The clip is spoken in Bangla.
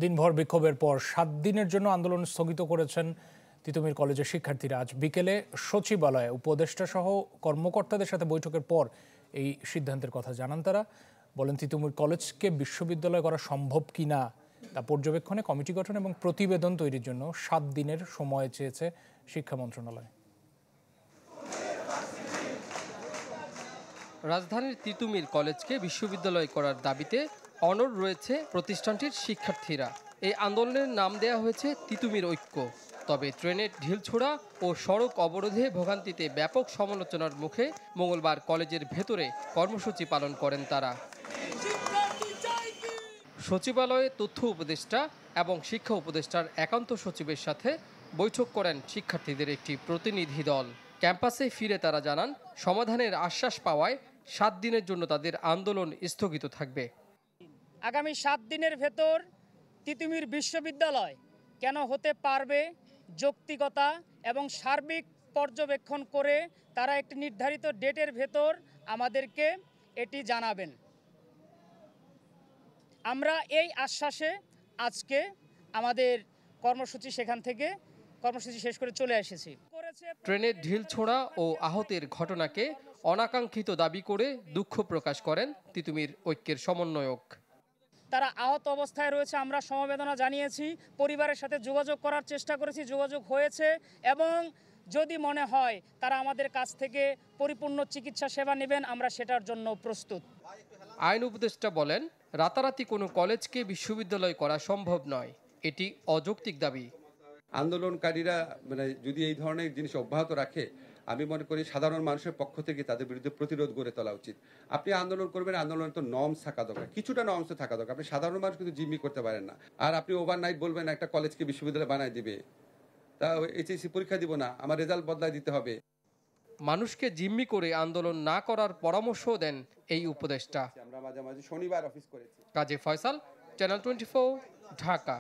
দিনভর বিক্ষোভের পর 7 দিনের জন্য আন্দোলন স্থগিত করেছেন তিতুমির কলেজের শিক্ষার্থীরা। আজ বিকেলে সচিবালয়ে উপদেষ্টা সহ কর্মকর্তাদের সাথে বৈঠকের পর এই সিদ্ধান্তের কথা জানান তারা। বলেন, তিতুমির কলেজকে বিশ্ববিদ্যালয় করা সম্ভব কিনা তা পর্যবেক্ষণে কমিটি গঠন এবং প্রতিবেদন তৈরির জন্য 7 দিনের সময় চেয়েছে শিক্ষা মন্ত্রণালয়। রাজধানীর তিতুমির কলেজকে বিশ্ববিদ্যালয় করার দাবিতে অনড় রয়েছে প্রতিষ্ঠানটির শিক্ষার্থীরা। এই আন্দোলনের নাম দেয়া হয়েছে তিতুমির ঐক্য। তবে ট্রেনের ঢিলছোড়া ও সড়ক অবরোধে ভোগান্তিতে ব্যাপক সমালোচনার মুখে মঙ্গলবার কলেজের ভেতরে কর্মসূচি পালন করেন তারা। সচিবালয়ে তথ্য উপদেষ্টা এবং শিক্ষা উপদেষ্টার একান্ত সচিবের সাথে বৈঠক করেন শিক্ষার্থীদের একটি প্রতিনিধি দল। ক্যাম্পাসে ফিরে তারা জানান, সমাধানের আশ্বাস পাওয়ায় 7 দিনের জন্য তাদের আন্দোলন স্থগিত থাকবে। আগামী 7 দিনের ভেতর তিতুমির বিশ্ববিদ্যালয় কেন হতে পারবে, যৌক্তিকতা এবং সার্বিক পর্যবেক্ষণ করে তারা একটি নির্ধারিত ডেটের ভেতর আমাদেরকে এটি জানাবেন। আমরা এই আশ্বাসে আজকে আমাদের কর্মসূচি শেষ করে চলে এসেছি। ট্রেনের ঢিল ছোড়া ও আহতের ঘটনাকে অনাকাঙ্ক্ষিত দাবি করে দুঃখ প্রকাশ করেন তিতুমির ঐক্যের সমন্বয়ক। তারা আহত অবস্থায় রয়েছে, আমরা সমবেদনা জানিয়েছি, পরিবারের সাথে যোগাযোগ করার চেষ্টা করেছি, যোগাযোগ হয়েছে এবং যদি মনে হয় তারা আমাদের কাছ থেকে পরিপূর্ণ চিকিৎসা সেবা নেবেন, আমরা সেটার জন্য প্রস্তুত। আইন উপদেষ্টা বলেন, রাতারাতি কোনো কলেজকে বিশ্ববিদ্যালয় করা সম্ভব নয়, এটি অযৌক্তিক দাবি। আন্দোলনকারীরা যদি এই ধরনের জিনিস অব্যাহত রাখে, আমি মনে করি সাধারণ মানুষের পক্ষ থেকে তাদের বিরুদ্ধে প্রতিরোধ গড়ে তোলা উচিত। আপনি আন্দোলন করবেন, আন্দোলনের তো নর্মস থাকা দরকার, কিছুটা নর্মস থাকা দরকার। আপনি সাধারণ মানুষ কিন্তু জিম্মি করতে পারেন না। আর আপনি ওভারনাইট বলবেন একটা কলেজকে বিশ্ববিদ্যালয় বানায় দিবে, তা এইচএসসি পরীক্ষা দিব না, আমার রেজাল্ট বদলায় দিতে হবে। মানুষকে জিম্মি করে আন্দোলন না করার পরামর্শ দেন এই উপদেষ্টা। আমরা মাঝে মাঝে শনিবার অফিস করেছি। কাজী ফয়সাল, চ্যানেল 24, ঢাকা।